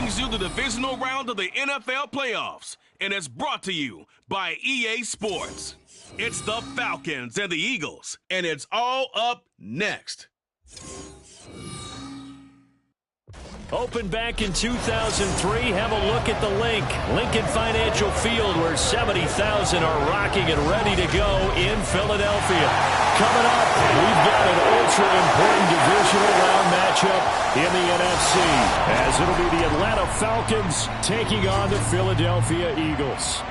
brings you the divisional round of the NFL playoffs, and it's brought to you by EA Sports. It's the Falcons and the Eagles, and it's all up next. Opened back in 2003, have a look at the Lincoln Financial Field, where 70,000 are rocking and ready to go in Philadelphia. Coming up, we've got an ultra-important divisional round matchup in the NFC, as it'll be the Atlanta Falcons taking on the Philadelphia Eagles.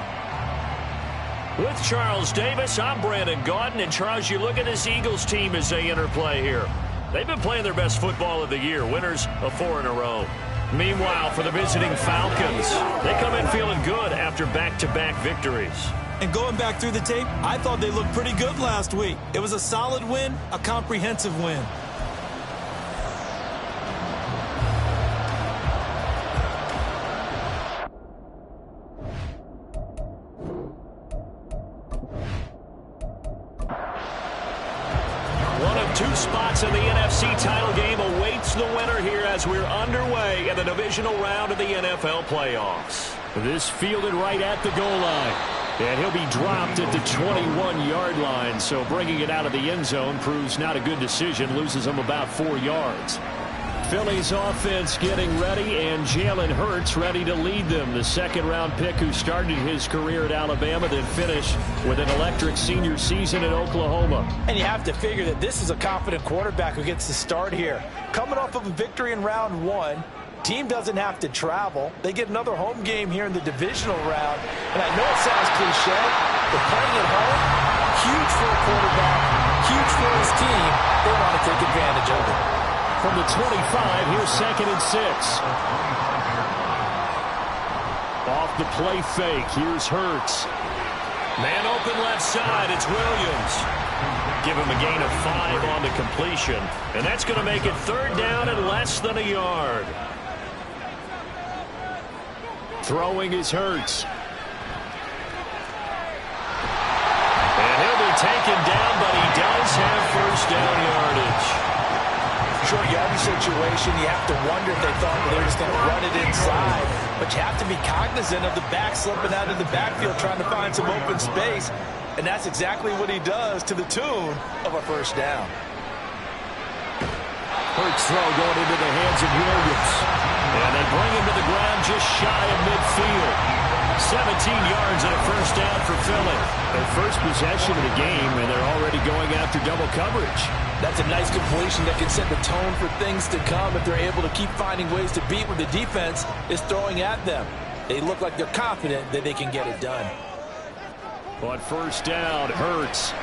With Charles Davis, I'm Brandon Gaudin, and Charles, you look at this Eagles team as they interplay here. They've been playing their best football of the year, winners of 4 in a row. Meanwhile, for the visiting Falcons, they come in feeling good after back-to-back victories. And going back through the tape, I thought they looked pretty good last week. It was a solid win, a comprehensive win. Two spots in the NFC title game awaits the winner here as we're underway in the divisional round of the NFL playoffs. This fielded right at the goal line. And he'll be dropped at the 21-yard line, so bringing it out of the end zone proves not a good decision, loses him about 4 yards. Philly's offense getting ready, and Jalen Hurts ready to lead them. The second-round pick who started his career at Alabama, then finished with an electric senior season at Oklahoma. And you have to figure that this is a confident quarterback who gets to start here. Coming off of a victory in round 1, team doesn't have to travel. They get another home game here in the divisional round. And I know it sounds cliche, but playing at home, huge for a quarterback, huge for his team. They want to take advantage of it. From the 25, here's 2nd and 6. Off the play fake, here's Hurts. Man open left side, it's Williams. Give him a gain of 5 on the completion. And that's going to make it 3rd down and less than a yard. Throwing is Hurts. And he'll be taken down, but he does have 1st down yardage. Short yardage situation, you have to wonder if they thought they were just going to run it inside. But you have to be cognizant of the back slipping out of the backfield trying to find some open space. And that's exactly what he does to the tune of a 1st down. Hurts throw going into the hands of Williams. And they bring him to the ground just shy of midfield. 17 yards and a 1st down for Philly. Their first possession of the game, and they're already going after double coverage. That's a nice completion that can set the tone for things to come if they're able to keep finding ways to beat what the defense is throwing at them. They look like they're confident that they can get it done. On 1st down, Hurts.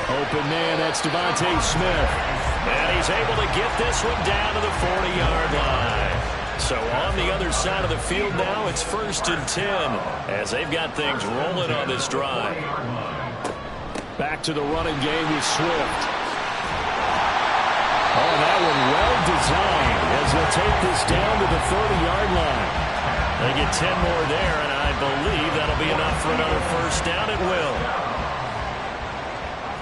Open man, that's Devontae Smith. And he's able to get this one down to the 40-yard line. So on the other side of the field now, it's 1st and 10 as they've got things rolling on this drive. Back to the running game with Swift. Oh, that one well designed as they'll take this down to the 30-yard line. They get 10 more there, and I believe that'll be enough for another 1st down. It will.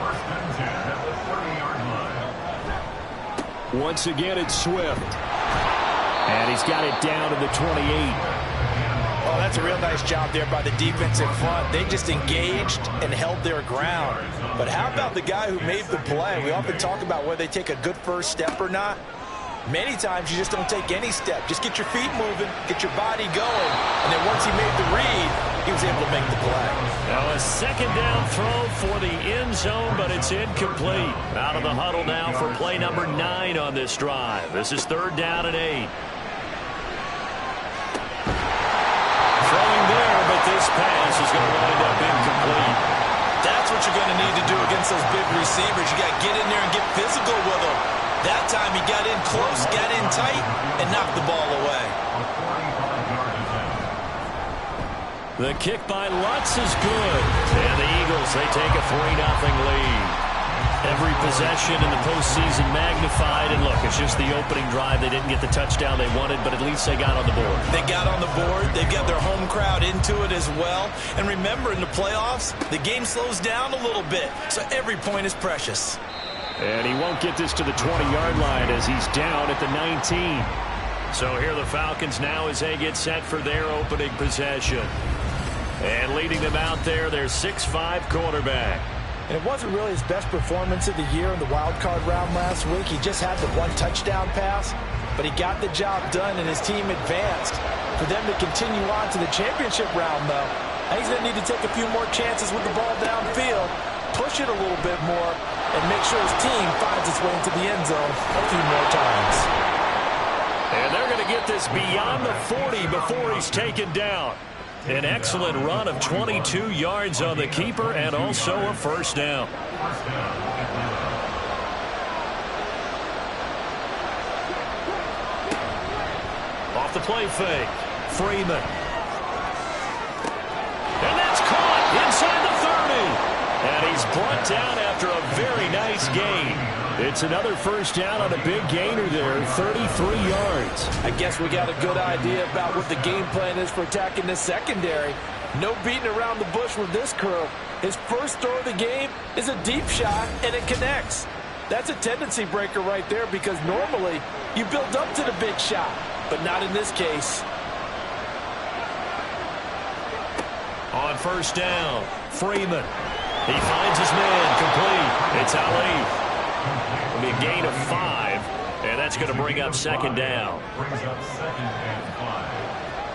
1st and 10 at the 30-yard line. Once again, it's Swift. And he's got it down to the 28. Oh, that's a real nice job there by the defensive front. They just engaged and held their ground. But how about the guy who made the play? We often talk about whether they take a good first step or not. Many times you just don't take any step. Just get your feet moving, get your body going. And then once he made the read, he was able to make the play. Now a 2nd down throw for the end zone, but it's incomplete. Out of the huddle now for play number 9 on this drive. This is 3rd down and 8. Throwing there, but this pass is going to wind up incomplete. That's what you're going to need to do against those big receivers. You got to get in there and get physical with them. That time he got in close, got in tight, and knocked the ball away. The kick by Lutz is good. And the Eagles, they take a 3-0 lead. Every possession in the postseason magnified. And look, it's just the opening drive. They didn't get the touchdown they wanted, but at least they got on the board. They got on the board. They've got their home crowd into it as well. And remember, in the playoffs, the game slows down a little bit. So every point is precious. And he won't get this to the 20-yard line as he's down at the 19. So here are the Falcons now as they get set for their opening possession. And leading them out there, their 6'5" quarterback. And it wasn't really his best performance of the year in the wild card round last week. He just had the one touchdown pass, but he got the job done and his team advanced. For them to continue on to the championship round, though, he's going to need to take a few more chances with the ball downfield, push it a little bit more, and make sure his team finds its way into the end zone a few more times. And they're going to get this beyond the 40 before he's taken down. An excellent run of 22 yards on the keeper and also a first down. Off the play fake, Freeman. And that's caught inside the 30. And he's brought down after a very nice gain. It's another first down on a big gainer there, 33 yards. I guess we got a good idea about what the game plan is for attacking this secondary. No beating around the bush with this crew. His first throw of the game is a deep shot, and it connects. That's a tendency breaker right there because normally you build up to the big shot, but not in this case. On first down, Freeman. He finds his man complete. It's Ali. It'll be a gain of 5, and that's going to bring up second down. Brings up second and 5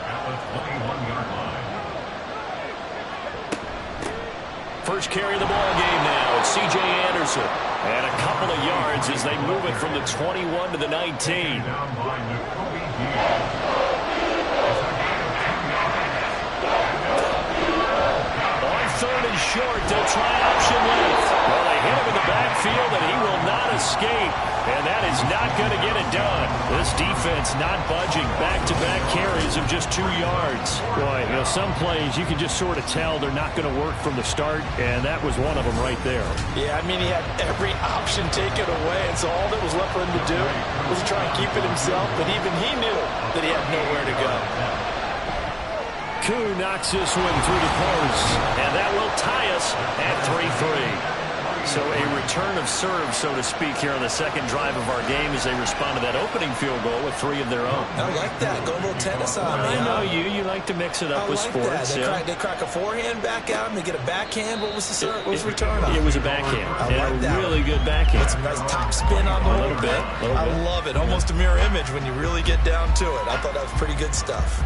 at the 21-yard line. First carry of the ball game now. It's C.J. Anderson. And a couple of yards as they move it from the 21 to the 19. Down by Nakobe Dean. Third and short, they'll try option left. Well, they hit him in the backfield, and he will not escape. And that is not going to get it done. This defense not budging. Back-to-back carries of just 2 yards. Boy, you know, some plays you can just sort of tell they're not going to work from the start, and that was one of them right there. Yeah, I mean, he had every option taken away, and so all that was left for him to do was try and keep it himself, but even he knew that he had nowhere to go. Koo knocks this one through the post, and that will tie us at 3-3. So a return of serve, so to speak, here on the second drive of our game as they respond to that opening field goal with 3 of their own. I like that. Go a little tennis on me. I know you like to mix it up with sports. They crack a forehand back at him. They get a backhand. What was the serve? What was the return on? It was a backhand. I like that. Really good backhand. Some nice top spin on the a little bit. I love it. Almost a mirror image when you really get down to it. I thought that was pretty good stuff.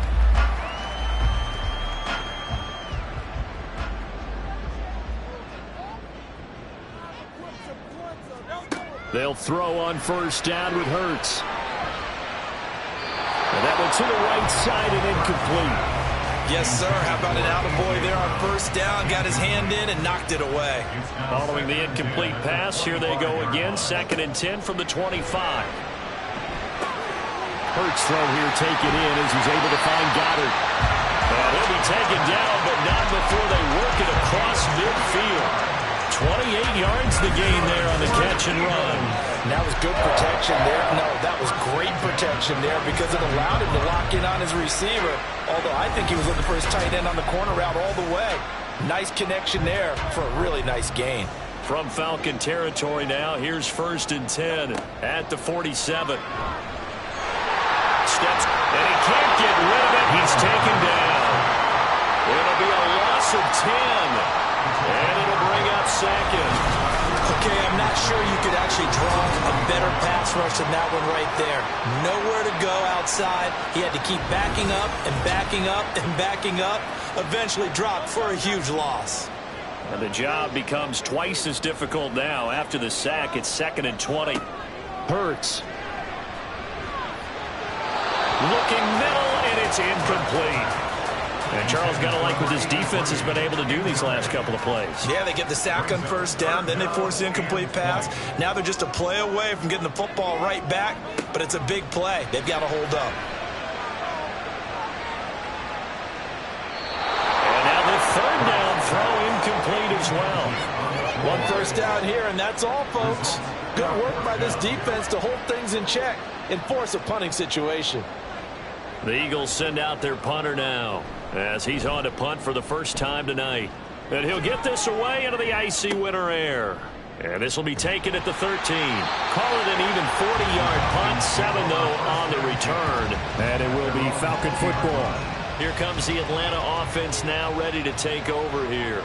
They'll throw on first down with Hurts. And that one to the right side and incomplete. Yes, sir. How about an attaboy there on first down? Got his hand in and knocked it away. Following the incomplete pass, here they go again. 2nd and 10 from the 25. Hurts throw here taken in as he's able to find Goddard. And he'll be taken down, but not before they work it across midfield. 28 yards the gain there on the catch and run. And that was good protection there. No, that was great protection there because it allowed him to lock in on his receiver. Although I think he was looking for his tight end on the corner route all the way. Nice connection there for a really nice gain. From Falcon territory now, here's 1st and 10 at the 47. Steps, and he can't get rid of it. He's taken down. It'll be a loss of 10. And it'll bring up 2nd. Okay, I'm not sure you could actually draw a better pass rush than that one right there. Nowhere to go outside. He had to keep backing up and backing up and backing up. Eventually dropped for a huge loss. And the job becomes twice as difficult now after the sack. It's 2nd and 20. Hurts. Looking middle, and it's incomplete. And Charles got to like what this defense has been able to do these last couple of plays. Yeah, they get the sack on first down, then they force the incomplete pass. Now they're just a play away from getting the football right back, but it's a big play. They've got to hold up. And now the 3rd down throw incomplete as well. One first down here, and that's all, folks. Good work by this defense to hold things in check and force a punting situation. The Eagles send out their punter now as he's on to punt for the first time tonight. And he'll get this away into the icy winter air. And this will be taken at the 13. Call it an even 40-yard punt. 7, though, on the return. And it will be Falcon football. Here comes the Atlanta offense now ready to take over here.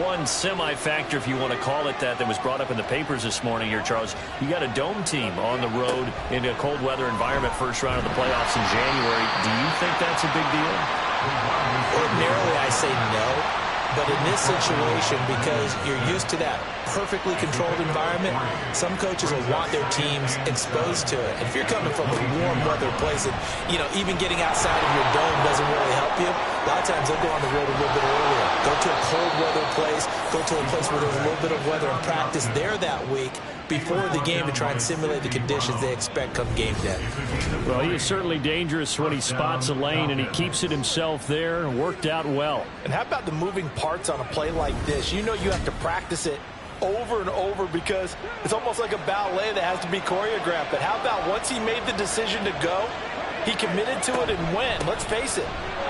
One semi-factor, if you want to call it that was brought up in the papers this morning here, Charles. You got a dome team on the road in a cold weather environment, first round of the playoffs in January. Do you think that's a big deal? Ordinarily, I say no. But in this situation, because you're used to that perfectly controlled environment, some coaches will want their teams exposed to it. And if you're coming from a warm weather place and, even getting outside of your dome doesn't really help you, a lot of times they'll go on the road a little bit earlier. Go to a cold weather place, go to a place where there's a little bit of weather and practice there that week before the game to try and simulate the conditions they expect come game day. Well, he is certainly dangerous when he spots a lane, and he keeps it himself there and worked out well. And how about the moving parts on a play like this? You have to practice it over and over because it's almost like a ballet that has to be choreographed. But how about once he made the decision to go, he committed to it and went. Let's face it,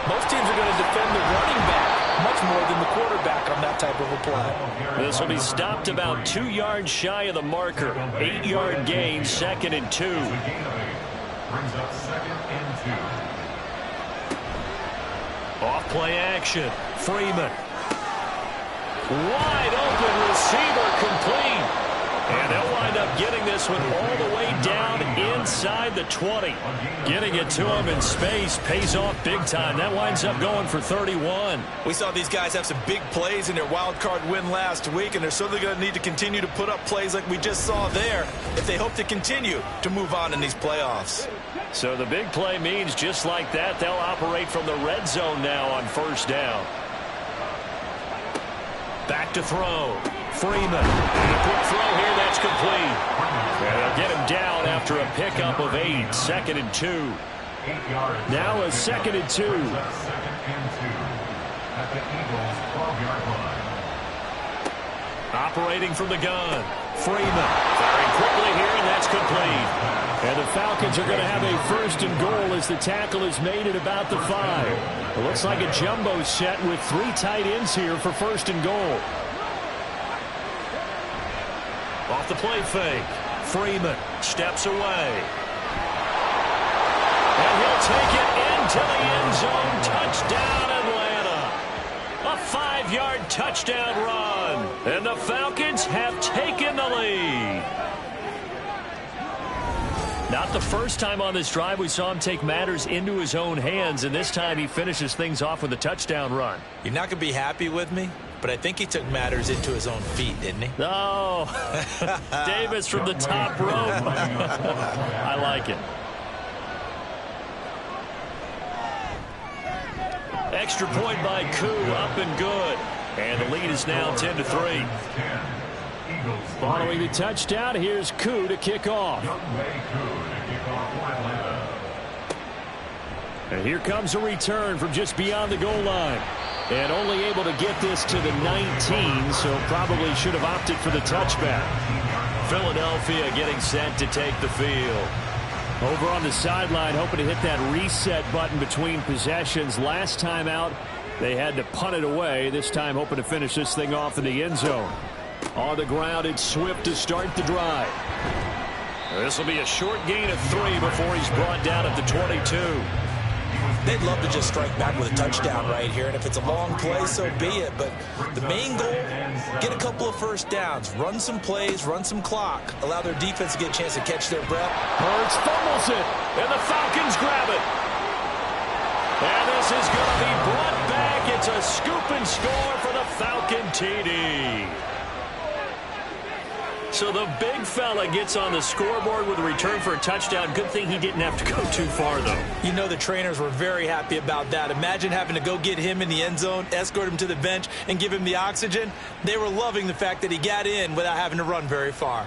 most teams are going to defend the running back much more than the quarterback on that type of a play. This will be stopped about 2 yards shy of the marker. 8-yard gain, 2nd and 2. Brings up 2nd and 2. Off play action. Freeman. Wide open receiver complete. And they'll wind up getting this one all the way down inside the 20. Getting it to him in space pays off big time. That winds up going for 31. We saw these guys have some big plays in their wild card win last week, and they're certainly going to need to continue to put up plays like we just saw there if they hope to continue to move on in these playoffs. So the big play means just like that, they'll operate from the red zone now on first down. Back to throw. Freeman. And a quick throw here, that's complete. And they'll get him down after a pickup of 8. 2nd and 2. Now a 2nd and 2. 2nd and 2 at the Eagles' 12-yard line. Operating from the gun. Freeman. Firing quickly here, and that's complete. And the Falcons are going to have a 1st and goal as the tackle is made at about the 5. It looks like a jumbo set with 3 tight ends here for 1st and goal. Off the play fake. Freeman steps away. And he'll take it into the end zone. Touchdown, Atlanta. A 5-yard touchdown run. And the Falcons have taken the lead. Not the first time on this drive we saw him take matters into his own hands, and this time he finishes things off with a touchdown run. You're not going to be happy with me, but I think he took matters into his own feet, didn't he? Oh, Davis from the top rope. I like it. Extra point by Koo, up and good. And the lead is now 10-3. Following the touchdown, here's Koo to kick off. And here comes a return from just beyond the goal line. And only able to get this to the 19, so probably should have opted for the touchback. Philadelphia getting set to take the field. Over on the sideline, hoping to hit that reset button between possessions. Last time out, they had to punt it away. This time hoping to finish this thing off in the end zone. On the ground, it's Swift to start the drive. This will be a short gain of 3 before he's brought down at the 22. They'd love to just strike back with a touchdown right here, and if it's a long play, so be it. But the main goal, get a couple of first downs, run some plays, run some clock, allow their defense to get a chance to catch their breath. Hurts fumbles it, and the Falcons grab it. And this is going to be brought back. It's a scoop and score for the Falcon TD. So the big fella gets on the scoreboard with a return for a touchdown. Good thing he didn't have to go too far, though. You know the trainers were very happy about that. Imagine having to go get him in the end zone, escort him to the bench, and give him the oxygen. They were loving the fact that he got in without having to run very far.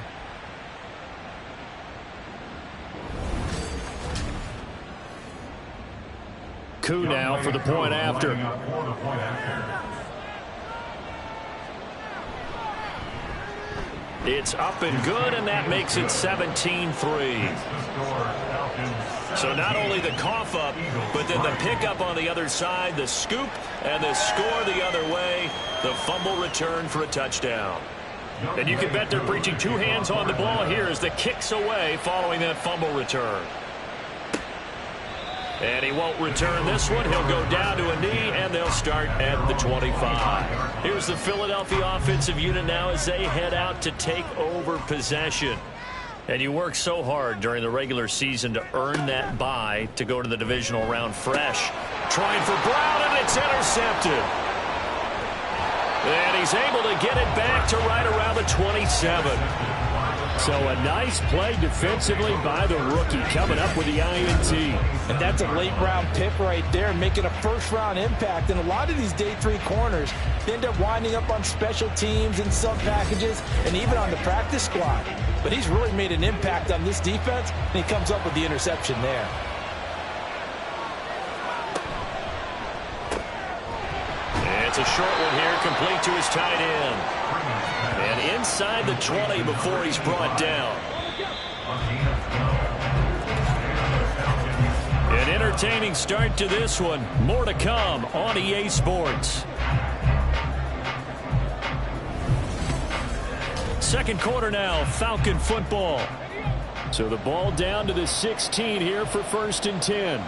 Koo now for the point after. It's up and good, and that makes it 17-3. So not only the cough up, but then the pickup on the other side, the scoop, and the score the other way. The fumble return for a touchdown. And you can bet they're preaching two hands on the ball here as the kick's away following that fumble return. And he won't return this one. He'll go down to a knee, and they'll start at the 25. Here's the Philadelphia offensive unit now as they head out to take over possession. And you work so hard during the regular season to earn that bye to go to the divisional round fresh. Trying for Brown, and it's intercepted. And he's able to get it back to right around the 27. So a nice play defensively by the rookie coming up with the INT. And that's a late-round pick right there, making a first-round impact. And a lot of these day 3 corners end up winding up on special teams and sub packages and even on the practice squad. But he's really made an impact on this defense, and he comes up with the interception there. And it's a short one here, complete to his tight end. And inside the 20 before he's brought down. An entertaining start to this one. More to come on EA Sports. Second quarter now, Falcon football. So the ball down to the 16 here for 1st and 10.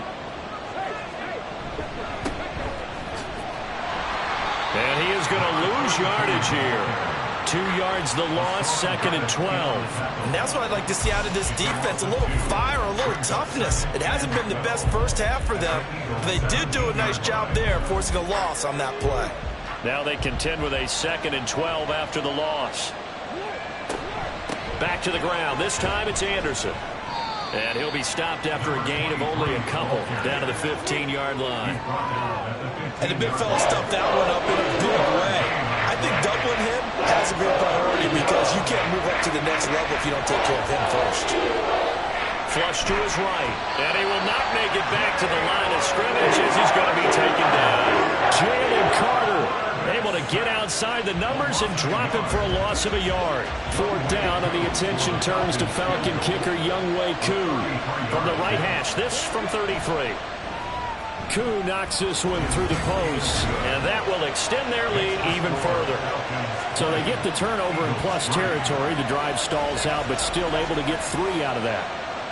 And he is going to lose yardage here. 2 yards the loss, 2nd and 12. And that's what I'd like to see out of this defense. A little fire, a little toughness. It hasn't been the best first half for them. But they did do a nice job there, forcing a loss on that play. Now they contend with a 2nd and 12 after the loss. Back to the ground. This time it's Anderson. And he'll be stopped after a gain of only a couple down to the 15-yard line. And the big fella stuffed that one up in a big way. I think doubling him has to be a priority because you can't move up to the next level if you don't take care of him first. Flush to his right. And he will not make it back to the line of scrimmage as he's going to be taken down. Jalen Carter able to get outside the numbers and drop him for a loss of a yard. 4th down, and the attention turns to Falcon kicker Younghoe Koo. From the right hash, this from 33. Koo knocks this one through the post, and that will extend their lead even further. So they get the turnover in plus territory. The drive stalls out, but still able to get 3 out of that.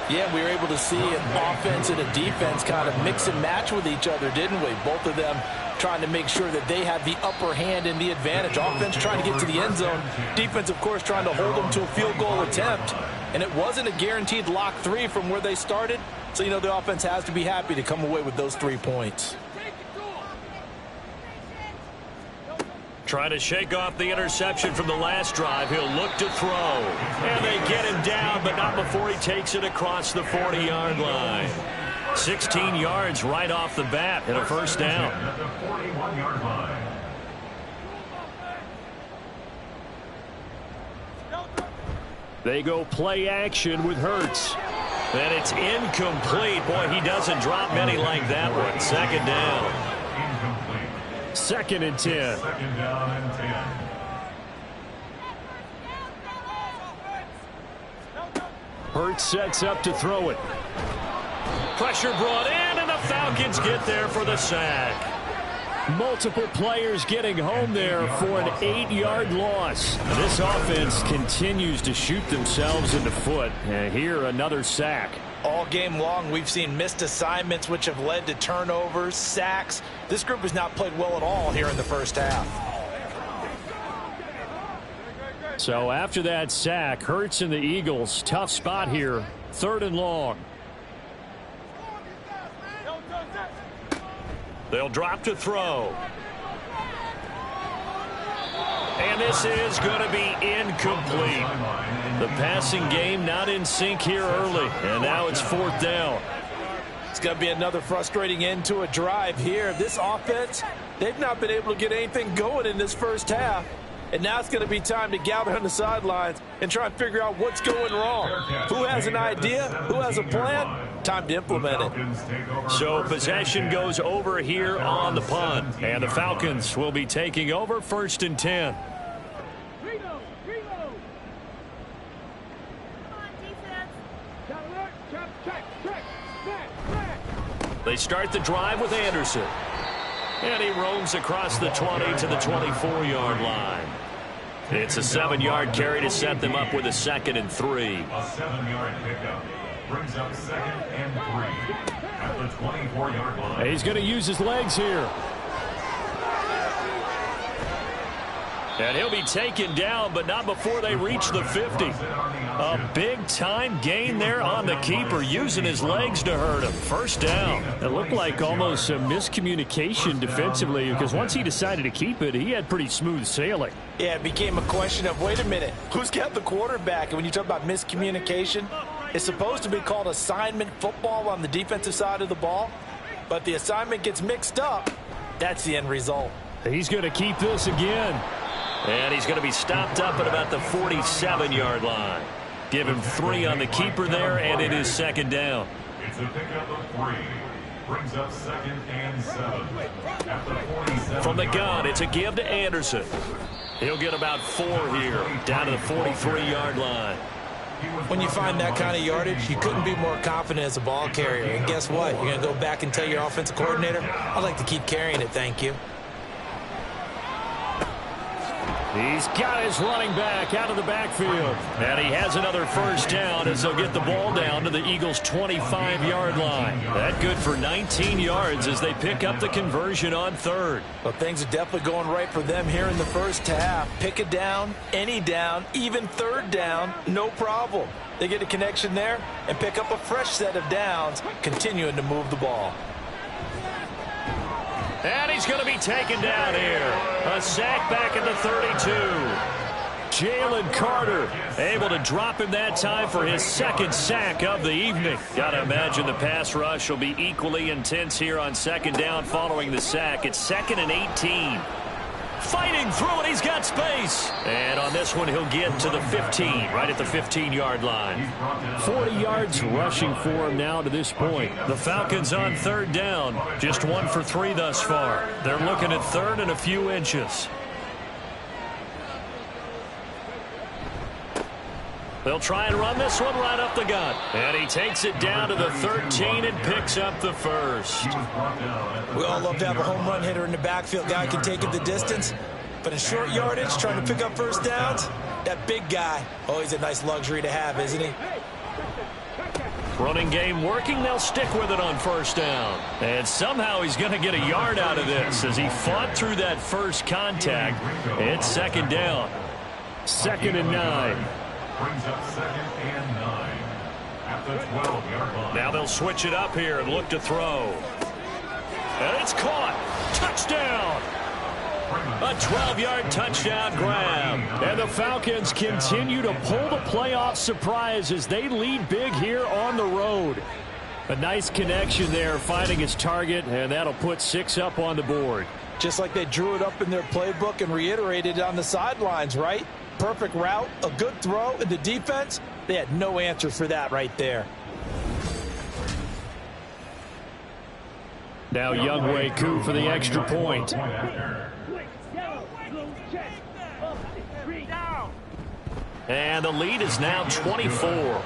Yeah, we were able to see an offense and a defense kind of mix and match with each other, didn't we? Both of them trying to make sure that they had the upper hand and the advantage. Offense trying to get to the end zone. Defense, of course, trying to hold them to a field goal attempt. And it wasn't a guaranteed lock 3 from where they started. So, you know, the offense has to be happy to come away with those 3 points. Trying to shake off the interception from the last drive. He'll look to throw. And they get him down, but not before he takes it across the 40-yard line. 16 yards right off the bat and a first down. They go play action with Hurts. And it's incomplete. Boy, he doesn't drop many like that one. 2nd down. 2nd and 10. Hurts sets up to throw it. Pressure brought in, and the Falcons get there for the sack. Multiple players getting home there for an 8-yard loss. This offense continues to shoot themselves in the foot. And here, another sack. All game long, we've seen missed assignments, which have led to turnovers, sacks. This group has not played well at all here in the first half. So after that sack, Hurts and the Eagles, tough spot here. 3rd and long. They'll drop to throw. And this is going to be incomplete. The passing game not in sync here early. And now it's 4th down. It's going to be another frustrating end to a drive here. This offense, they've not been able to get anything going in this first half. And now it's going to be time to gather on the sidelines and try and figure out what's going wrong. Who has an idea? Who has a plan? Time to implement it. So possession goes over here on the punt. And the Falcons will be taking over 1st and 10. They start the drive with Anderson. And he roams across the 20 to the 24-yard line. It's a 7-yard carry to set them up with a 2nd and 3. A 7-yard pickup brings up 2nd and 3 at the 24-yard line. He's going to use his legs here. And he'll be taken down, but not before they reach the 50. A big-time gain there on the keeper, using his legs to hurt him. First down. It looked like almost a miscommunication defensively, because once he decided to keep it, he had pretty smooth sailing. Yeah, it became a question of, wait a minute, who's got the quarterback? And when you talk about miscommunication, it's supposed to be called assignment football on the defensive side of the ball, but the assignment gets mixed up. That's the end result. He's going to keep this again. And he's going to be stopped up at about the 47-yard line. Give him 3 on the keeper there, and it is 2nd down. It's a pickup of 3. Brings up 2nd and 7 at the 47. From the gun, it's a give to Anderson. He'll get about 4 here, down to the 43-yard line. When you find that kind of yardage, you couldn't be more confident as a ball carrier. And guess what? You're going to go back and tell your offensive coordinator, I'd like to keep carrying it, thank you. He's got his running back out of the backfield. And he has another first down as they'll get the ball down to the Eagles' 25-yard line. That good for 19 yards as they pick up the conversion on 3rd. Well, things are definitely going right for them here in the first half. Pick a down, any down, even 3rd down, no problem. They get a connection there and pick up a fresh set of downs, continuing to move the ball. And he's going to be taken down here. A sack back at the 32. Jalen Carter able to drop him that time for his 2nd sack of the evening. Got to imagine the pass rush will be equally intense here on 2nd down following the sack. It's 2nd and 18. Fighting through it, he's got space. And on this one, he'll get to the 15, right at the 15-yard line. 40 yards rushing for him now to this point. The Falcons on 3rd down, just 1 for 3 thus far. They're looking at 3rd and a few inches. They'll try and run this one right up the gut. And he takes it down to the 13 and picks up the 1st. We all love to have a home run hitter in the backfield. Guy can take it the distance. But in short yardage, trying to pick up first downs, that big guy, oh, he's a nice luxury to have, isn't he? Running game working. They'll stick with it on 1st down. And somehow he's going to get a yard out of this as he fought through that first contact. It's 2nd down. 2nd and 9. Brings up 2nd and 9 at the 12-yard line. Now they'll switch it up here and look to throw. And it's caught. Touchdown. A 12-yard touchdown grab. And the Falcons continue to pull the playoff surprise as they lead big here on the road. A nice connection there, finding his target, and that'll put 6 up on the board. Just like they drew it up in their playbook and reiterated it on the sidelines, right? Perfect route, a good throw, and the defense, they had no answer for that right there. Now Younghoe Koo for the extra point. And the lead is now 24.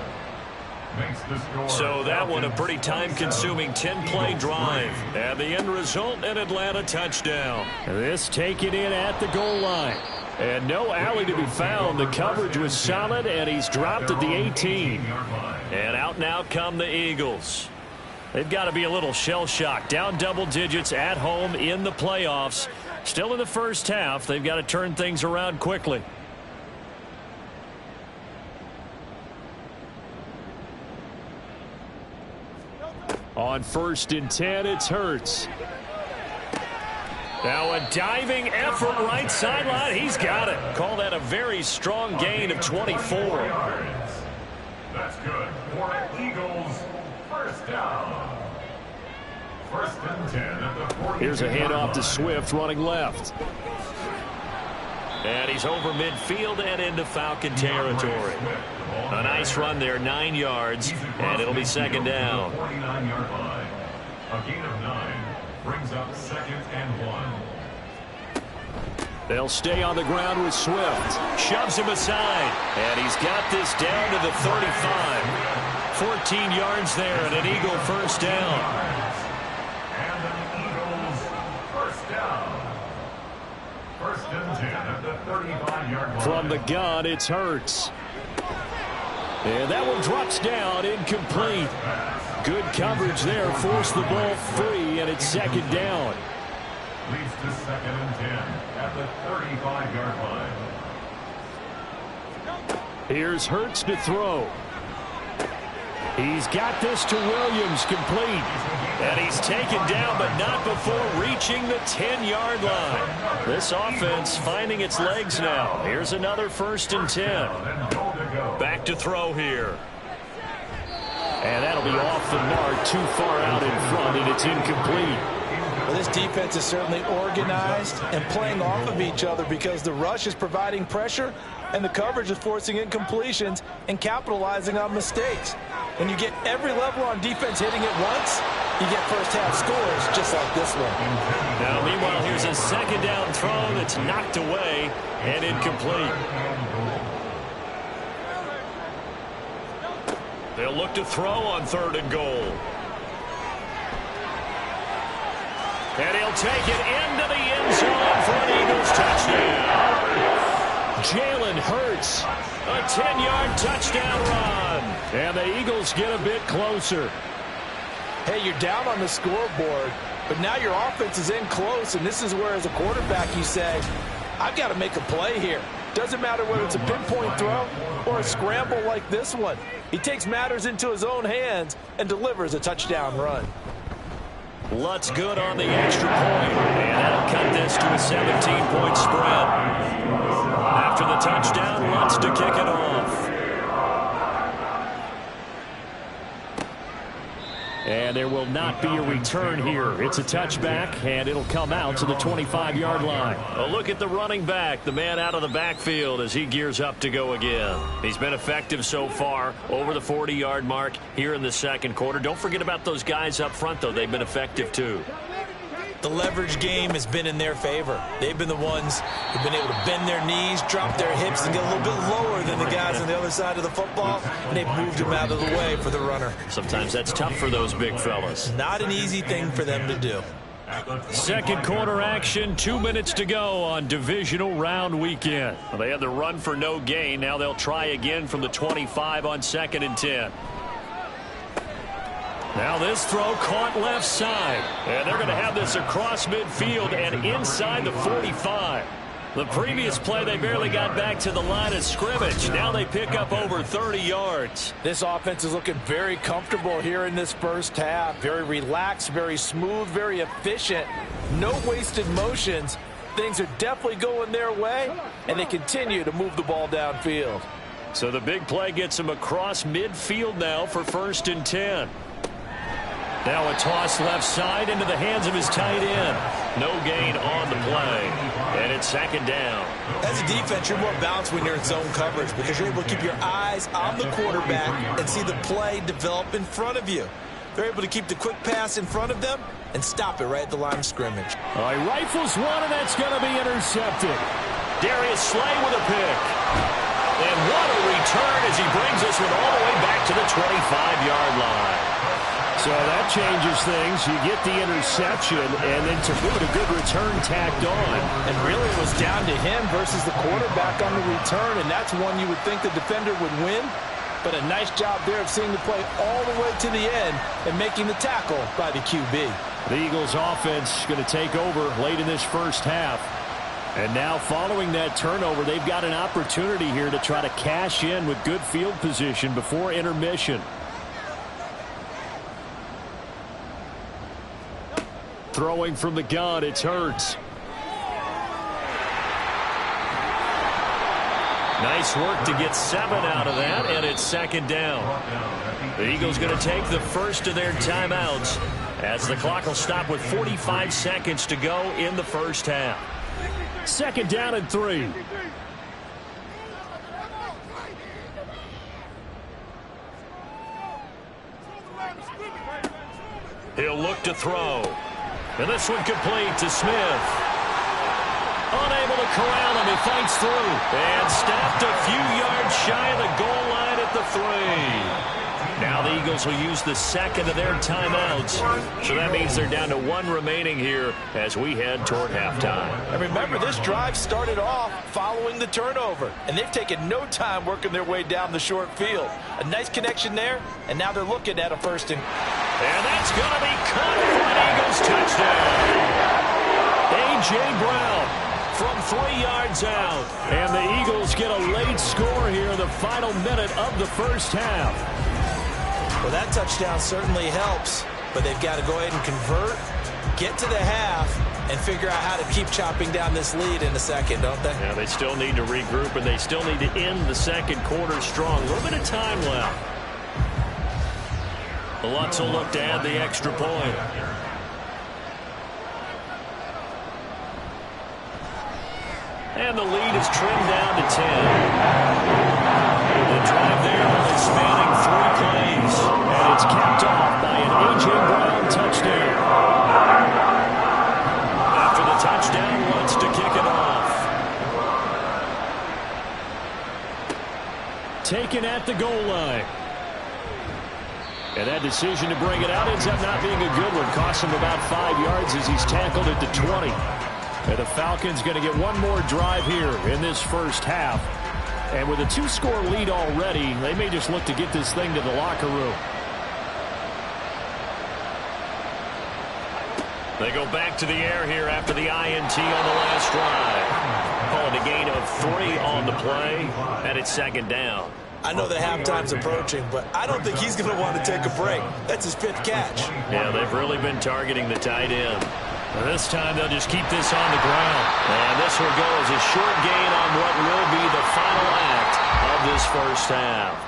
So that one a pretty time-consuming 10-play drive. And the end result, an Atlanta touchdown. This taken in at the goal line. And no alley to be found. The coverage was solid, and he's dropped at the 18. And out now come the Eagles. They've got to be a little shell-shocked. Down double digits at home in the playoffs. Still in the first half. They've got to turn things around quickly. On 1st and 10, it's Hurts. Now a diving effort right sideline. He's got it. Call that a very strong gain of 24. That's good for Eagles. First down. 1st and 10 at the 40. Here's a handoff to Swift running left. And he's over midfield and into Falcon territory. A nice run there, 9 yards, and it'll be 2nd down. 49-yard line. A gain of 9 brings up 2nd and 1. They'll stay on the ground with Swift. Shoves him aside, and he's got this down to the 35. 14 yards there, and an Eagle first down. And an Eagles first down. 1st and 10 at the 35-yard line. From the gun, it's Hurts. And that one drops down, incomplete. Good coverage there, forced the ball free, and it's second down. Leads to 2nd and 10 at the 35-yard line. Here's Hurts to throw. He's got this to Williams, complete. And he's taken down, but not before reaching the 10-yard line. This offense finding its legs now. Here's another 1st and 10. Back to throw here. And that'll be off the mark, too far out in front, and it's incomplete. Well, this defense is certainly organized and playing off of each other because the rush is providing pressure and the coverage is forcing incompletions and capitalizing on mistakes. When you get every level on defense hitting it once, you get first-half scores just like this one. Now, meanwhile, here's a second down throw that's knocked away and incomplete. They'll look to throw on 3rd and goal. And he'll take it into the end zone for an Eagles touchdown. Jalen Hurts, a 10-yard touchdown run. And the Eagles get a bit closer. Hey, you're down on the scoreboard, but now your offense is in close, and this is where, as a quarterback, you say, I've got to make a play here. Doesn't matter whether it's a pinpoint throw or a scramble like this one. He takes matters into his own hands and delivers a touchdown run. Lutz good on the extra point, and that'll cut this to a 17-point spread. After the touchdown, Lutz to kick it off. And there will not be a return here. It's a touchback, and it'll come out to the 25-yard line. A look at the running back, the man out of the backfield as he gears up to go again. He's been effective so far, over the 40-yard mark here in the second quarter. Don't forget about those guys up front, though. They've been effective, too. The leverage game has been in their favor. They've been the ones who've been able to bend their knees, drop their hips, and get a little bit lower than the guys on the other side of the football, and they've moved them out of the way for the runner. Sometimes that's tough for those big fellas. Not an easy thing for them to do. Second quarter action, 2 minutes to go on divisional round weekend. Well, they had the run for no gain. Now they'll try again from the 25 on 2nd and 10. Now this throw caught left side. And they're going to have this across midfield and inside the 45. The previous play, they barely got back to the line of scrimmage. Now they pick up over 30 yards. This offense is looking very comfortable here in this first half. Very relaxed, very smooth, very efficient. No wasted motions. Things are definitely going their way, and they continue to move the ball downfield. So the big play gets him across midfield now for 1st and 10. Now a toss left side into the hands of his tight end. No gain on the play. And it's 2nd down. As a defense, you're more balanced when you're in zone coverage because you're able to keep your eyes on the quarterback and see the play develop in front of you. They're able to keep the quick pass in front of them and stop it right at the line of scrimmage. All right, rifles one, and that's going to be intercepted. Darius Slay with a pick. And what a return as he brings this one all the way back to the 25-yard line. So that changes things. You get the interception, and then to boot, a good return tacked on. And really it was down to him versus the quarterback on the return, and that's one you would think the defender would win. But a nice job there of seeing the play all the way to the end and making the tackle by the QB. The Eagles offense going to take over late in this first half. And now following that turnover, they've got an opportunity here to try to cash in with good field position before intermission. Throwing from the gun, it's Hurts. Nice work to get 7 out of that, and it's 2nd down. The Eagles going to take the first of their timeouts as the clock will stop with 45 seconds to go in the first half. 2nd down and 3. He'll look to throw. And this one complete to Smith. Unable to corral him. He fights through. And stopped a few yards shy of the goal line at the 3. Now the Eagles will use the second of their timeouts. So that means they're down to one remaining here as we head toward halftime. And remember, this drive started off following the turnover, and they've taken no time working their way down the short field. A nice connection there, and now they're looking at a first and that's going to be caught for an Eagles touchdown. A.J. Brown from 3 yards out. And the Eagles get a late score here in the final minute of the first half. Well, that touchdown certainly helps, but they've got to go ahead and convert, get to the half, and figure out how to keep chopping down this lead in the second, don't they? Yeah, they still need to regroup, and they still need to end the second quarter strong. A little bit of time left. Lutz will look to add the extra point. And the lead is trimmed down to 10. The drive there is spanning 3 plays. And it's capped off by an A.J. Brown touchdown. After the touchdown, Lutz to kick it off. Taken at the goal line. And that decision to bring it out ends up not being a good one. Cost him about 5 yards as he's tackled at the 20. And the Falcons going to get one more drive here in this first half. And with a 2-score lead already, they may just look to get this thing to the locker room. They go back to the air here after the INT on the last drive. Calling a gain of 3 on the play, and it's second down. I know that halftime's approaching, but I don't think he's going to want to take a break. That's his 5th catch. Yeah, they've really been targeting the tight end. This time they'll just keep this on the ground. And this will go as a short gain on what will be the final act of this first half.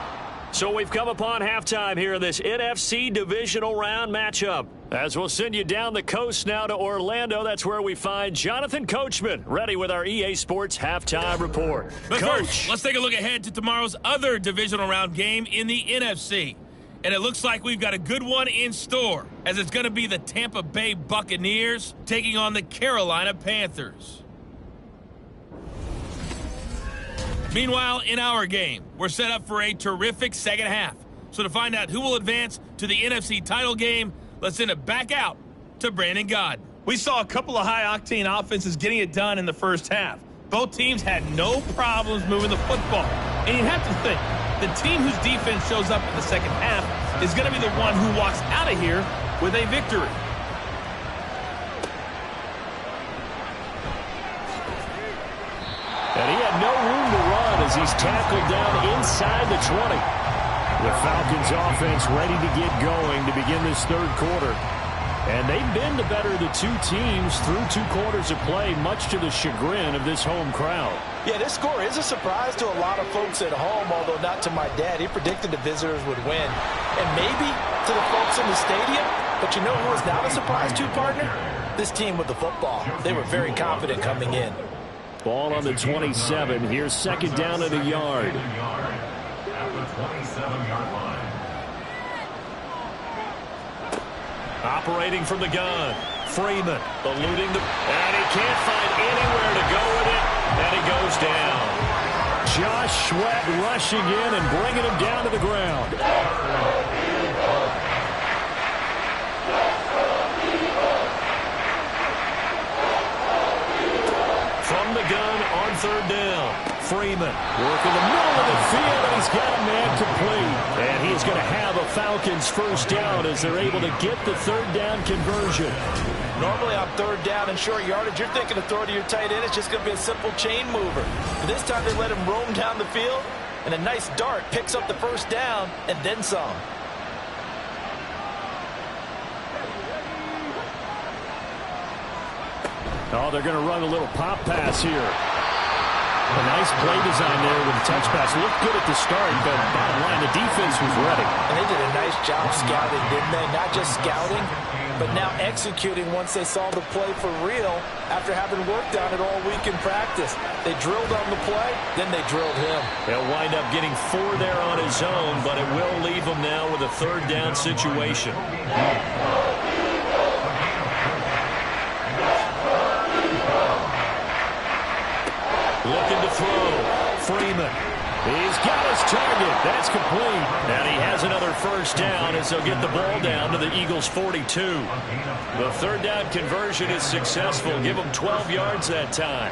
So we've come upon halftime here in this NFC Divisional Round matchup. As we'll send you down the coast now to Orlando, that's where we find Jonathan Coachman, ready with our EA Sports Halftime Report. But Coach, first, let's take a look ahead to tomorrow's other Divisional Round game in the NFC. And it looks like we've got a good one in store, as it's going to be the Tampa Bay Buccaneers taking on the Carolina Panthers. Meanwhile, in our game, we're set up for a terrific second half. So to find out who will advance to the NFC title game, let's send it back out to Brandon Gaudin. We saw a couple of high-octane offenses getting it done in the first half. Both teams had no problems moving the football. And you have to think, the team whose defense shows up in the second half is going to be the one who walks out of here with a victory. and he had no room to run as he's tackled down inside the 20. The Falcons offense ready to get going to begin this third quarter. And they've been the better of the two teams through 2 quarters of play, much to the chagrin of this home crowd. Yeah, this score is a surprise to a lot of folks at home, although not to my dad. He predicted the visitors would win. And maybe to the folks in the stadium. But you know who is not a surprise to, partner? This team with the football. They were very confident coming in. Ball on the 27. Here's second down at a yard. At the 27-yard line. Operating from the gun. Freeman eluding the... And he can't find anywhere to go with it. And he goes down. Josh Sweat rushing in and bringing him down to the ground. From the gun on third down. Freeman working the middle of the field, and he's got a man complete. And he's going to have a Falcons first down as they're able to get the third down conversion. Normally on third down and short yardage, you're thinking of throwing to your tight end. It's just going to be a simple chain mover. But this time they let him roam down the field, and a nice dart picks up the first down and then some. Oh, they're going to run a little pop pass here. A nice play design there with a touch pass. Looked good at the start, but bottom line, the defense was ready. And they did a nice job scouting, didn't they? Not just scouting, but now executing once they saw the play for real after having worked on it all week in practice. They drilled on the play, then they drilled him. He'll wind up getting 4 there on his own, but it will leave him now with a third down situation. Looking to throw. Freeman He's got his target. That's complete. And he has another first down as they'll get the ball down to the Eagles' 42. The third down conversion is successful. Give them 12 yards that time.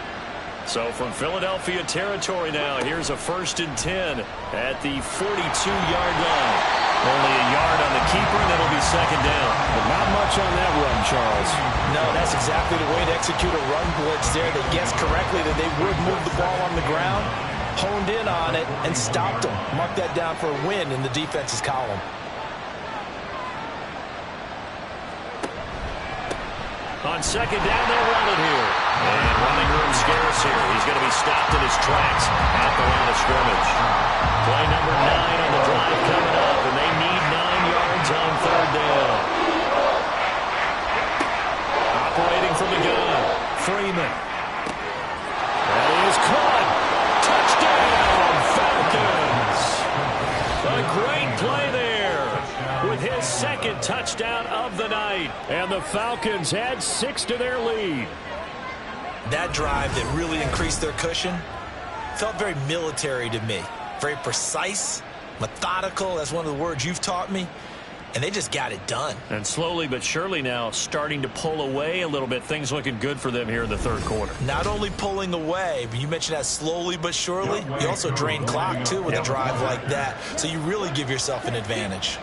So from Philadelphia territory now, here's a 1st and 10 at the 42-yard line. Only a yard on the keeper, and it'll be second down. But not much on that run, Charles. No, that's exactly the way to execute a run blitz there. They guessed correctly that they would move the ball on the ground, honed in on it, and stopped them. Mark that down for a win in the defense's column. On second down, they'll run it here. And running room scarce here. He's going to be stopped in his tracks at the line of scrimmage. Play number 9 on the drive coming up, and they need 9 yards on third down. Operating from the gun, Freeman. That is caught. Touchdown, Falcons. A great play there with his second touchdown of the night. And the Falcons add 6 to their lead. That drive that really increased their cushion felt very military to me. Very precise, methodical. That's one of the words you've taught me. And they just got it done. And slowly but surely now starting to pull away a little bit. Things looking good for them here in the third quarter. Not only pulling away, but you mentioned that slowly but surely. You also drain clock, too, with a drive like that. So you really give yourself an advantage.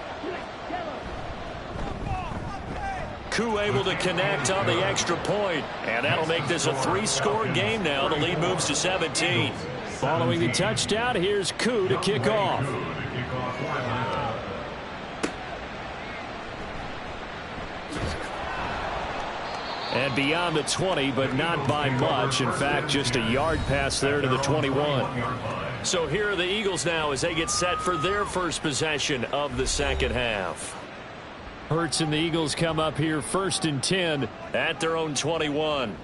Koo able to connect on the extra point. And that'll make this a 3-score game now. The lead moves to 17. Following the touchdown, here's Koo to kick off. And beyond the 20, but not by much. In fact, just a yard pass there to the 21. So here are the Eagles now as they get set for their first possession of the second half. Hurts and the Eagles come up here 1st and 10 at their own 21.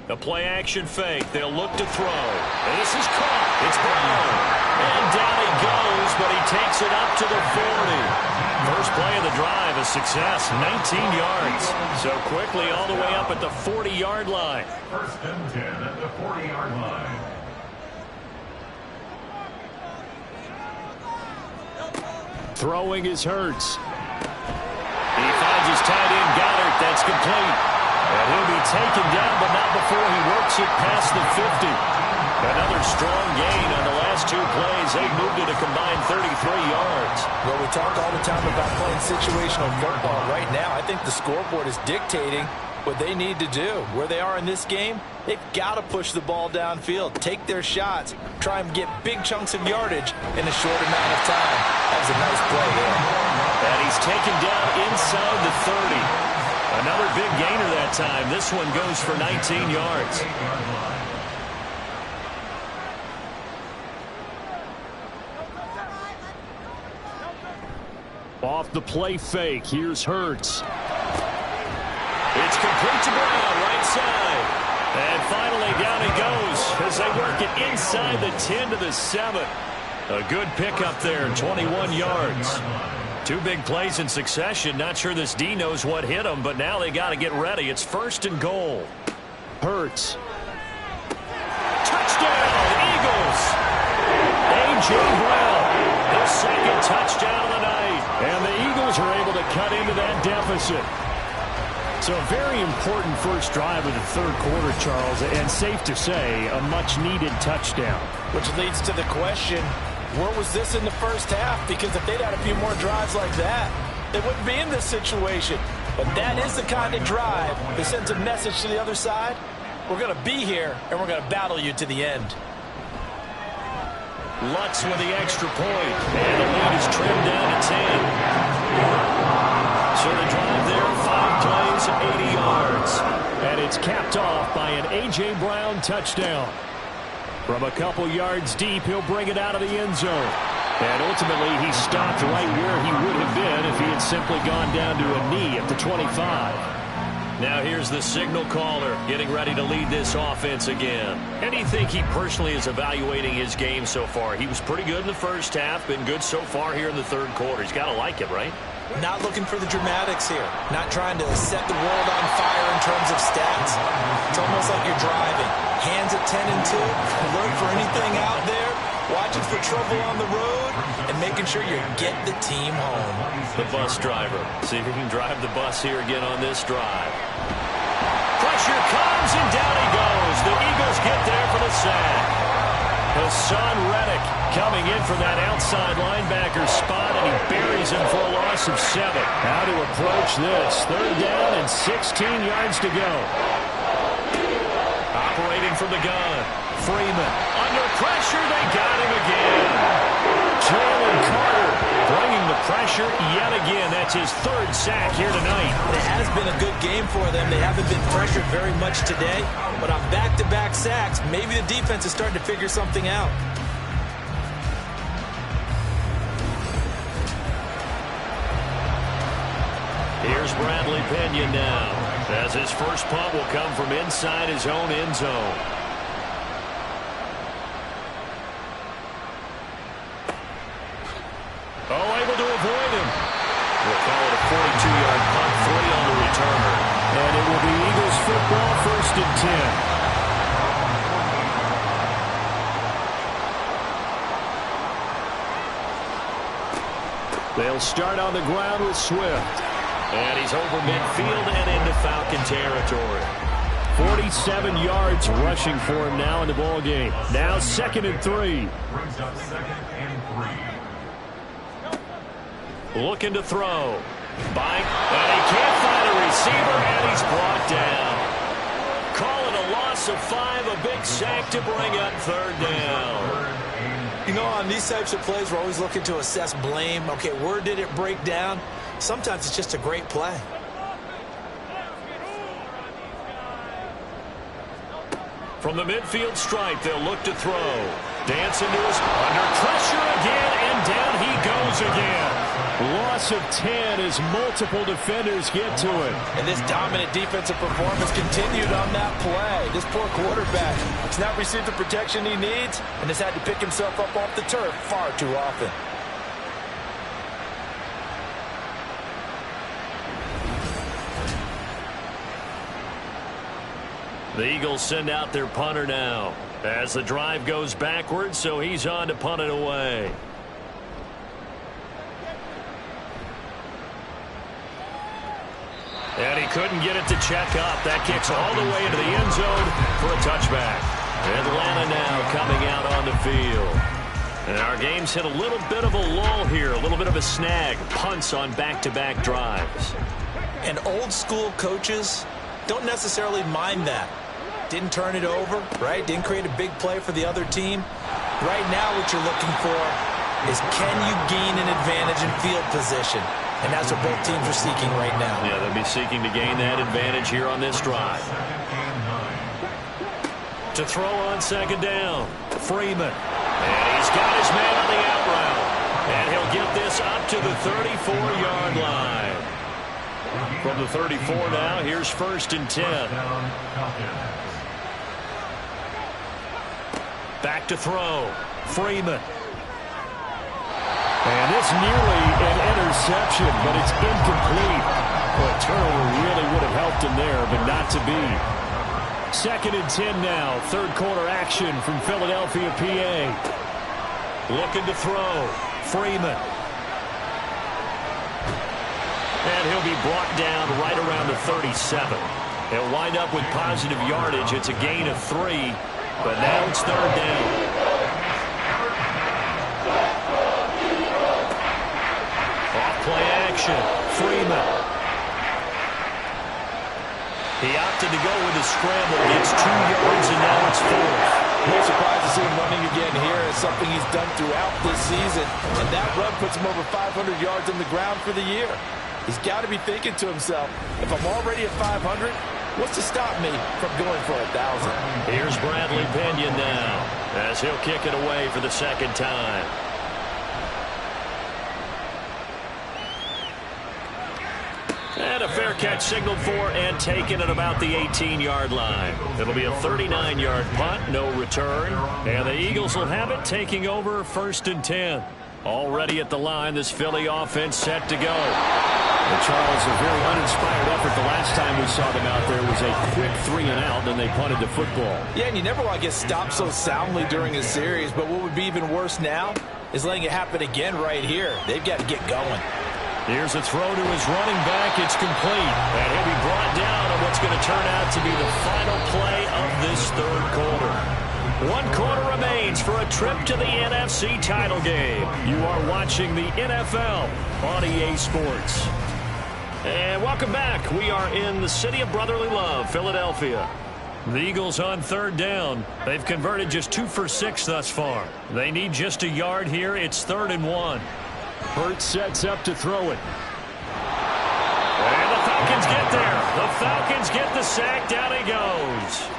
The play action fake. They'll look to throw. This is caught. It's Brown. And down he goes, but he takes it up to the 40. First play of the drive, a success, 19 yards. So quickly all the way up at the 40-yard line. 1st and 10 at the 40-yard line. Throwing is Hurts. He finds his tight end, Goddard. That's complete. And he'll be taken down, but not before he works it past the 50. Another strong gain on the last 2 plays. They moved it a combined 33 yards. Well, we talk all the time about playing situational football. Right now, I think the scoreboard is dictating what they need to do. Where they are in this game, they've got to push the ball downfield, take their shots, try and get big chunks of yardage in a short amount of time. That was a nice play there. And he's taken down inside the 30. Another big gainer that time. This one goes for 19 yards. Off the play fake, here's Hurts. It's complete to Brown, right side. And finally down he goes as they work it inside the 10 to the 7. A good pickup there, 21 yards. 2 big plays in succession. Not sure this D knows what hit him, but now they got to get ready. It's 1st and goal. Hurts. Touchdown, Eagles. A.J. Brown, his second touchdown of the night. And the Eagles are able to cut into that deficit. So a very important first drive of the third quarter, Charles, and safe to say, a much-needed touchdown. Which leads to the question, where was this in the first half? Because if they'd had a few more drives like that, they wouldn't be in this situation. But that is the kind of drive that sends a message to the other side. We're going to be here, and we're going to battle you to the end. Lutz with the extra point, and the lead is trimmed down to 10. So the drive there, 5 plays, 80 yards. And it's capped off by an A.J. Brown touchdown. From a couple yards deep, he'll bring it out of the end zone. And ultimately, he stopped right where he would have been if he had simply gone down to a knee at the 25. Now here's the signal caller getting ready to lead this offense again. And do you think he personally is evaluating his game so far? He was pretty good in the first half, been good so far here in the third quarter. He's got to like it, right? Not looking for the dramatics here. Not trying to set the world on fire in terms of stats. It's almost like you're driving. Hands at 10 and 2. Alert for anything out there. Watching for trouble on the road. And making sure you get the team home. The bus driver. See if he can drive the bus here again on this drive. Pressure comes and down he goes. The Eagles get there for the sack. Hassan Reddick coming in for that outside linebacker spot, and he buries him for a loss of 7. How to approach this? 3rd down and 16 yards to go. Operating from the gun. Freeman. Under pressure, they got him again. Jalen Carter bringing the pressure yet again. That's his 3rd sack here tonight. It has been a good game for them. They haven't been pressured very much today. But on back-to-back sacks, maybe the defense is starting to figure something out. Here's Bradley Pinion now, as his first punt will come from inside his own end zone. Oh, able to avoid him. We'll call it a 42-yard punt, 3 on the returner. And it will be Eagles football, 1st and 10. They'll start on the ground with Swift. And he's over midfield and into Falcon territory. 47 yards rushing for him now in the ball game. Now 2nd and 3. Brings up 2nd and 3. Looking to throw. Bike. And he can't find a receiver, and he's brought down. Call it a loss of 5, a big sack to bring up 3rd down. You know, on these types of plays, we're always looking to assess blame. Okay, where did it break down? Sometimes it's just a great play. From the midfield stripe, they'll look to throw. Dancing to his under pressure again, and down he goes again. Loss of 10 as multiple defenders get to it. And this dominant defensive performance continued on that play. This poor quarterback has not received the protection he needs and has had to pick himself up off the turf far too often. The Eagles send out their punter now as the drive goes backwards, so he's on to punt it away. And he couldn't get it to check up. That kicks all the way into the end zone for a touchback. Atlanta now coming out on the field. And our game's hit a little bit of a lull here, a little bit of a snag. Punts on back-to-back drives. And old school coaches don't necessarily mind that. Didn't turn it over, right? Didn't create a big play for the other team. Right now what you're looking for is, can you gain an advantage in field position? And that's what both teams are seeking right now. Yeah, they'll be seeking to gain that advantage here on this drive. To throw on 2nd down, Freeman. And he's got his man on the out route. And he'll get this up to the 34-yard line. From the 34 now, here's 1st and 10. Back to throw. Freeman. And it's nearly an interception, but it's incomplete. Well, a turnover really would have helped him there, but not to be. 2nd and 10 now. 3rd quarter action from Philadelphia, PA. Looking to throw. Freeman. And he'll be brought down right around the 37. He'll wind up with positive yardage. It's a gain of 3, but now it's 3rd down. Off-play action. Freeman. He opted to go with a scramble. Gets 2 yards, and now it's 4th. No surprise to see him running again here. It's something he's done throughout this season. And that run puts him over 500 yards on the ground for the year. He's got to be thinking to himself, if I'm already at 500, what's to stop me from going for 1,000? Here's Bradley Pinion now as he'll kick it away for the 2nd time. And a fair catch signaled for and taken at about the 18-yard line. It'll be a 39-yard punt, no return. And the Eagles will have it, taking over 1st and 10. Already at the line, this Philly offense set to go. And Charles, a very uninspired effort. The last time we saw them out there was a quick 3-and-out, then they punted the football. Yeah, and you never want to get stopped so soundly during a series, but what would be even worse now is letting it happen again right here. They've got to get going. Here's a throw to his running back. It's complete. And he'll be brought down on what's going to turn out to be the final play of this third quarter. 1 quarter remains for a trip to the NFC title game. You are watching the NFL on EA Sports. And welcome back. We are in the city of brotherly love, Philadelphia. The Eagles on third down. They've converted just 2 for 6 thus far. They need just a yard here. It's 3rd and 1. Hurts sets up to throw it. And the Falcons get there. The Falcons get the sack. Down he goes.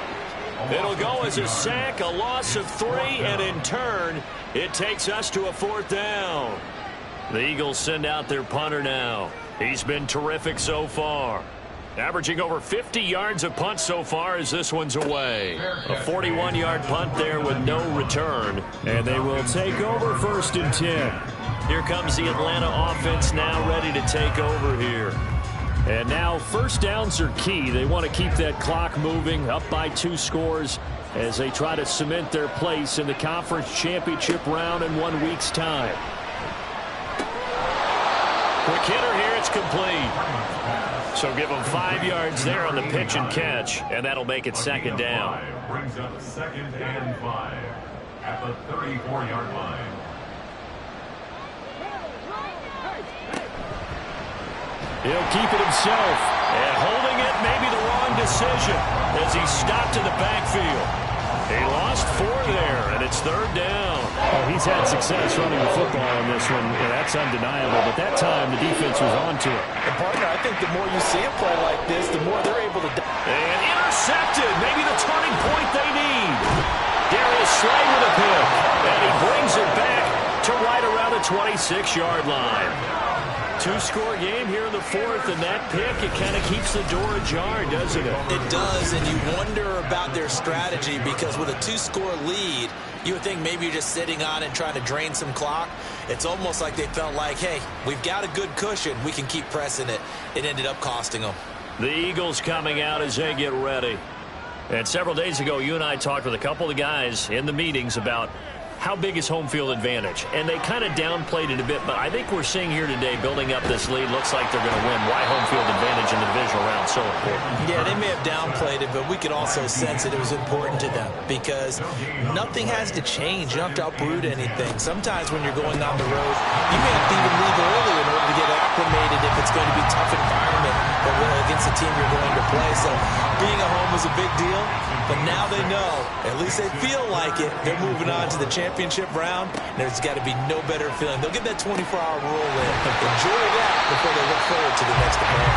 It'll go as a sack, a loss of 3, and in turn, it takes us to a 4th down. The Eagles send out their punter now. He's been terrific so far. Averaging over 50 yards of punt so far as this one's away. A 41-yard punt there with no return. And they will take over 1st and 10. Here comes the Atlanta offense now ready to take over here. And now 1st downs are key. They want to keep that clock moving, up by 2 scores as they try to cement their place in the conference championship round in 1 week's time. Quick hitter here, it's complete. So give them 5 yards there on the pitch and catch, and that'll make it 2nd down. Brings up 2nd and 5 at the 34-yard line. He'll keep it himself, and holding it may be the wrong decision as he stopped in the backfield. He lost 4 there, and it's 3rd down. Oh, he's had success running the football on this one. Yeah, that's undeniable, but that time the defense was on to it. And partner, I think the more you see a play like this, the more they're able to... And intercepted, maybe the turning point they need. Darius Slay with a pick, and he brings it back to right around the 26-yard line. 2-score game here in the 4th, and that pick, it kind of keeps the door ajar, doesn't it? It does, and you wonder about their strategy because with a 2-score lead, you would think maybe you're just sitting on it trying to drain some clock. It's almost like they felt like, hey, we've got a good cushion. We can keep pressing it. It ended up costing them. The Eagles coming out as they get ready. And several days ago, you and I talked with a couple of guys in the meetings about how big is home field advantage? And they kind of downplayed it a bit, but I think we're seeing here today, building up this lead, looks like they're going to win. Why home field advantage in the divisional round so important? Yeah, they may have downplayed it, but we could also sense that it was important to them because nothing has to change. You don't have to uproot anything. Sometimes when you're going on the road, you may have to even leave early in order to get acclimated if it's going to be a tough environment against the team you're going to play. So being at home is a big deal, but now they know, at least they feel like it, they're moving on to the championship round. There's got to be no better feeling. They'll get that 24-hour rule in. Enjoy that before they look forward to the next opponent.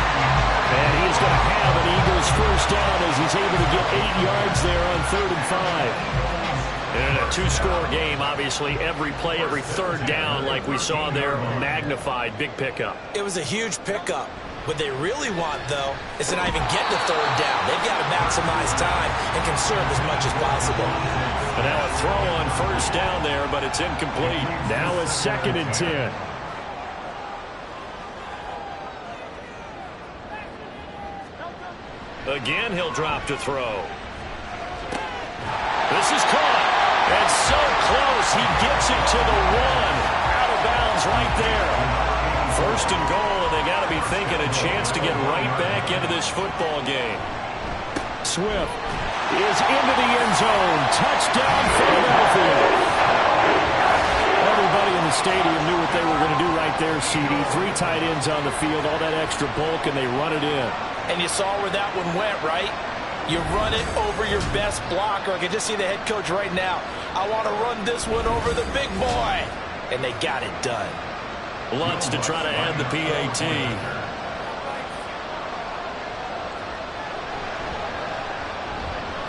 And he's going to have an Eagles 1st down as he's able to get 8 yards there on 3rd and 5. And in a 2-score game, obviously, every play, every 3rd down, like we saw there, magnified, big pickup. It was a huge pickup. What they really want, though, is to not even get to 3rd down. They've got to maximize time and conserve as much as possible. And now a throw on 1st down there, but it's incomplete. Now a 2nd and 10. Again, he'll drop to throw. This is caught. And so close. He gets it to the 1. Out of bounds right there. 1st and goal, and they got to be thinking a chance to get right back into this football game. Swift is into the end zone. Touchdown, Philadelphia. Everybody in the stadium knew what they were going to do right there, CD. 3 tight ends on the field, all that extra bulk, and they run it in. And you saw where that one went, right? You run it over your best blocker. I can just see the head coach right now. I want to run this one over the big boy. And they got it done. Lutz to try to add the PAT.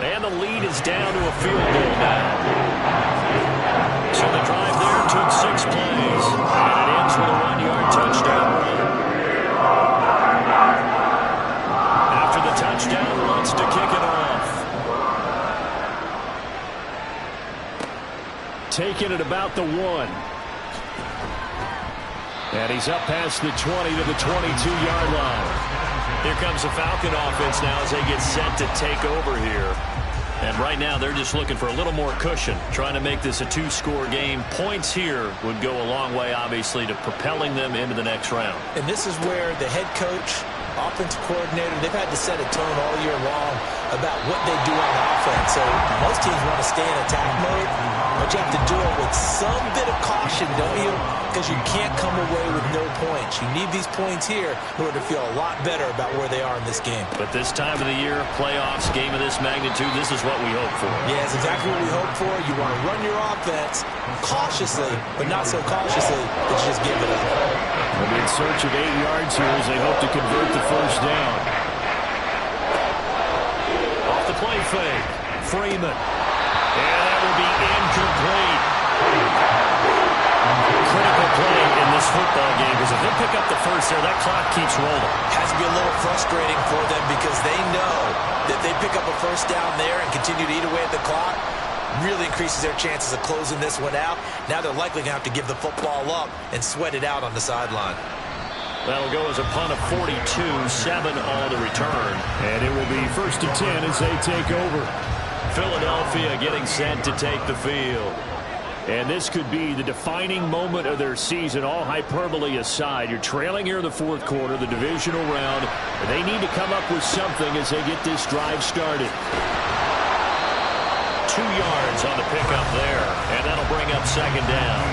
And the lead is down to a field goal now. So the drive there took 6 plays. And it ends with a 1-yard touchdown run. After the touchdown, Lutz to kick it off. Taking it about the 1. And he's up past the 20 to the 22-yard line. Here comes the Falcon offense now as they get set to take over here. And right now they're just looking for a little more cushion, trying to make this a two-score game. Points here would go a long way, obviously, to propelling them into the next round. And this is where the head coach, offensive coordinator, they've had to set a tone all year long about what they do on offense. So most teams want to stay in attack mode, but you have to do it with some bit of caution, don't you? Because you can't come away with no points. You need these points here in order to feel a lot better about where they are in this game. But this time of the year, playoffs, game of this magnitude, this is what we hope for. Yeah, it's exactly what we hope for. You want to run your offense cautiously, but not so cautiously that you just give it up. They'll be in search of 8 yards here as they hope to convert the first down. Off the play fake, Freeman. And that will be incomplete. Critical play in this football game because if they pick up the first there, that clock keeps rolling. Has to be a little frustrating for them because they know that they pick up a first down there and continue to eat away at the clock, really increases their chances of closing this one out. Now they're likely going to have to give the football up and sweat it out on the sideline. That'll go as a punt of 42, 7 all to return. And it will be 1st and 10 as they take over. Philadelphia getting set to take the field. And this could be the defining moment of their season, all hyperbole aside. You're trailing here in the fourth quarter, the divisional round. And they need to come up with something as they get this drive started. 2 yards on the pickup there, and that'll bring up second down.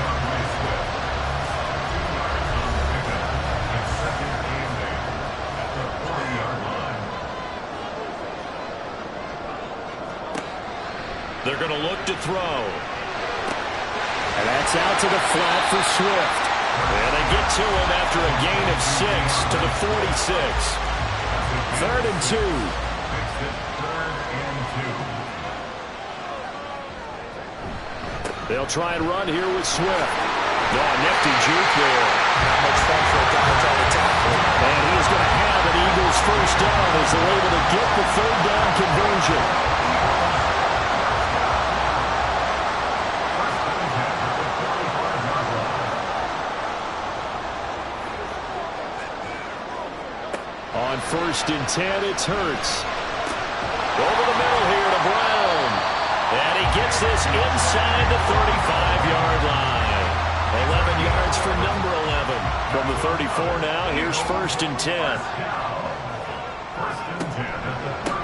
They're going to look to throw. And that's out to the flat for Swift. And they get to him after a gain of 6 to the 46. 3rd and 2. They'll try and run here with Swift. Nifty juke there. Not much fun for a guy trying to tackle. And he is going to have an Eagles first down as they're able to get the 3rd down conversion. On 1st and 10, it's Hurts. Over the middle here to Brown. And he gets this inside the 35-yard line. 11 yards for number 11. From the 34 now, here's 1st and 10.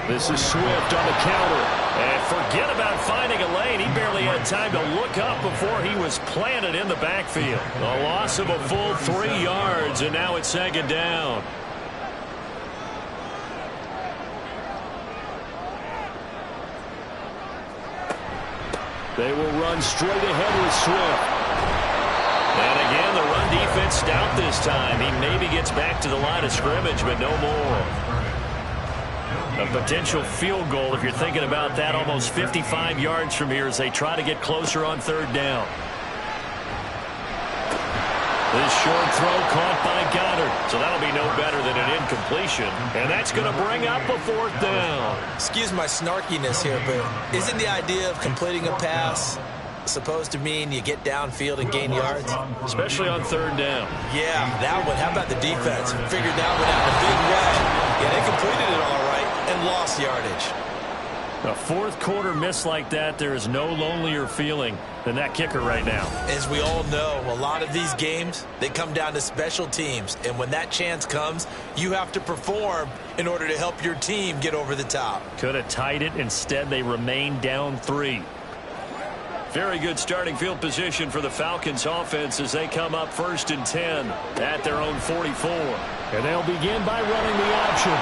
This is Swift on the counter. And forget about finding a lane. He barely had time to look up before he was planted in the backfield. A loss of a full 3 yards, and now it's second down. They will run straight ahead with Swift. And again, the run defense stout this time. He maybe gets back to the line of scrimmage, but no more. A potential field goal, if you're thinking about that, almost 55 yards from here as they try to get closer on 3rd down. This short throw caught by Goddard. So that'll be no better than an incompletion. And that's going to bring up a 4th down. Excuse my snarkiness here, but isn't the idea of completing a pass supposed to mean you get downfield and gain yards? Especially on 3rd down. Yeah, that one. How about the defense? Figured that one out in a big way. Yeah, they completed it all right and lost yardage. A 4th quarter miss like that, there is no lonelier feeling than that kicker right now. As we all know, a lot of these games, they come down to special teams. And when that chance comes, you have to perform in order to help your team get over the top. Could have tied it. Instead, they remain down 3. Very good starting field position for the Falcons offense as they come up 1st and 10 at their own 44. And they'll begin by running the option.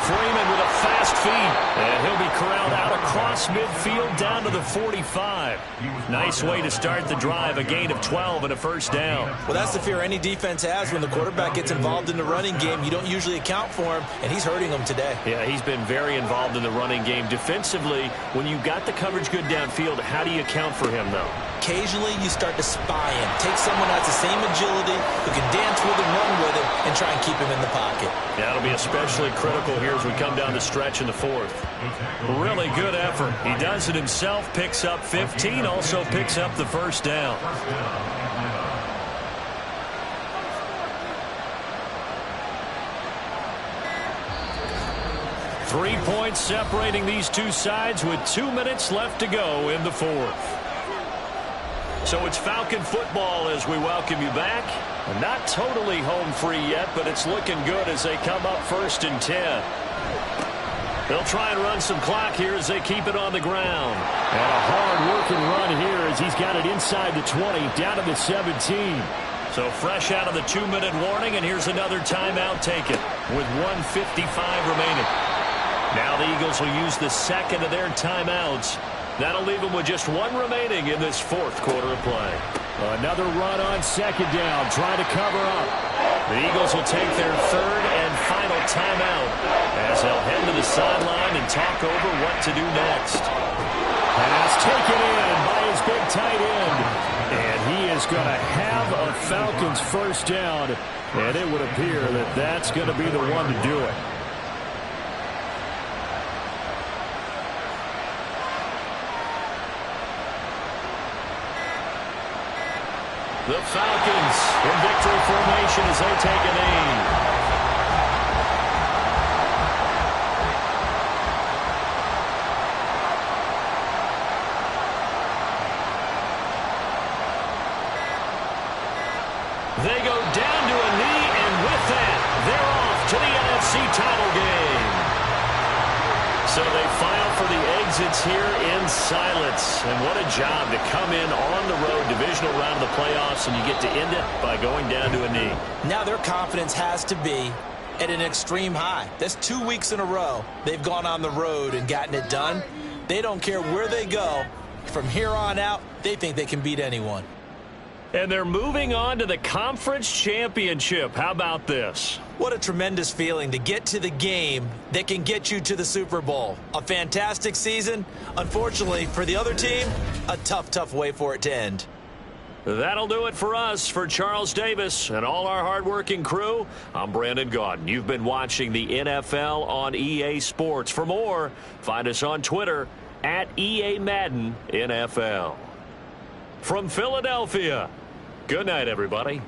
Freeman with a fast feet, and he'll be corralled out across midfield down to the 45. Nice way to start the drive, a gain of 12 and a 1st down. Well, that's the fear any defense has when the quarterback gets involved in the running game. You don't usually account for him, and he's hurting them today. Yeah, he's been very involved in the running game. Defensively, when you got the coverage good downfield, how do you account for him, though? Occasionally, you start to spy him. Take someone who has the same agility, who can dance with him, run with him, and try and keep him in the pocket. Yeah, it'll be especially critical here as we come down the stretch in the 4th. Really good effort. He does it himself, picks up 15, also picks up the 1st down. 3 points separating these two sides with 2 minutes left to go in the fourth. So it's Falcon football as we welcome you back. Not totally home free yet, but it's looking good as they come up 1st and 10. They'll try and run some clock here as they keep it on the ground. And a hard-working run here as he's got it inside the 20, down to the 17. So fresh out of the 2-minute warning, and here's another timeout taken with 1:55 remaining. Now the Eagles will use the second of their timeouts. That'll leave them with just 1 remaining in this fourth quarter of play. Another run on 2nd down, trying to cover up. The Eagles will take their 3rd and final timeout as they'll head to the sideline and talk over what to do next. Pass taken in by his big tight end. And he is going to have a Falcons first down. And it would appear that that's going to be the one to do it. The Falcons in victory formation as they take a knee. They go down to a knee, and with that, they're off to the NFC title game. So they file for the exits here in silence. And what a job to come in on the road, divisional round of the playoffs, and you get to end it by going down to a knee. Now their confidence has to be at an extreme high. That's 2 weeks in a row they've gone on the road and gotten it done. They don't care where they go. From here on out, they think they can beat anyone. And they're moving on to the conference championship. How about this? What a tremendous feeling to get to the game that can get you to the Super Bowl. A fantastic season. Unfortunately, for the other team, a tough, tough way for it to end. That'll do it for us. For Charles Davis and all our hardworking crew, I'm Brandon Gaudin. You've been watching the NFL on EA Sports. For more, find us on Twitter at EA Madden NFL. From Philadelphia, good night, everybody.